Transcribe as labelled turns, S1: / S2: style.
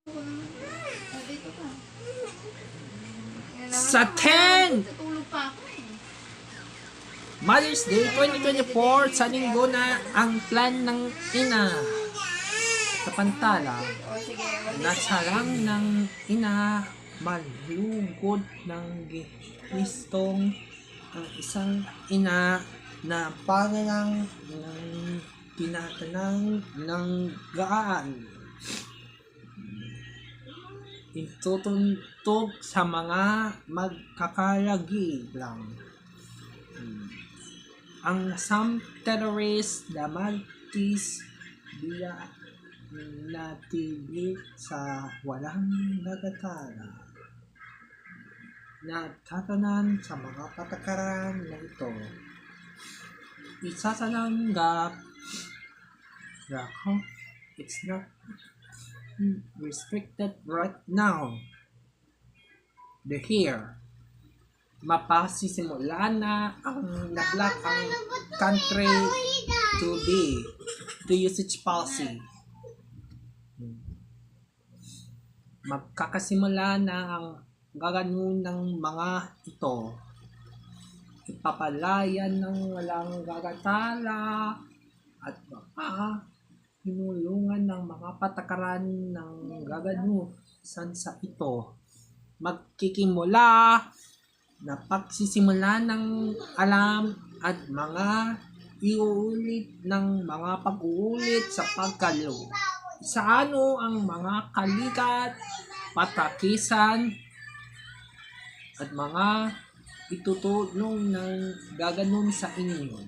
S1: Dito ka.
S2: Sa 10
S1: Tutulog pa ako eh.
S2: Mother's Day 2024, sa linggo na ang plan ng ina sa Pantala.
S1: O sige,
S2: Nasalang ng ina, malugod ng gistong ang isang ina na pangalang ng tinatanang ng gaan. Itutuntog sa mga magkakalagi lang. Ang Sam terrorist na magtis biya natili sa walang nagatala. Nagtatanan sa mga patakaran na ito. Isasananggap it's not restricted right now. The here. Mapasisimula na ang naglak ang country to usage policy. Magkakasimula na ang gaganon ng mga ito. Ipapalayan ng walang gagatala at baka hinulungan ng mga patakaran ng gaganon sa ito. Magkikimula na pagsisimula ng alam at mga iuulit ng mga pag-uulit sa pagkalo. Sa ano ang mga kalikat, patakisan, at mga itutulong ng gaganon sa inyo.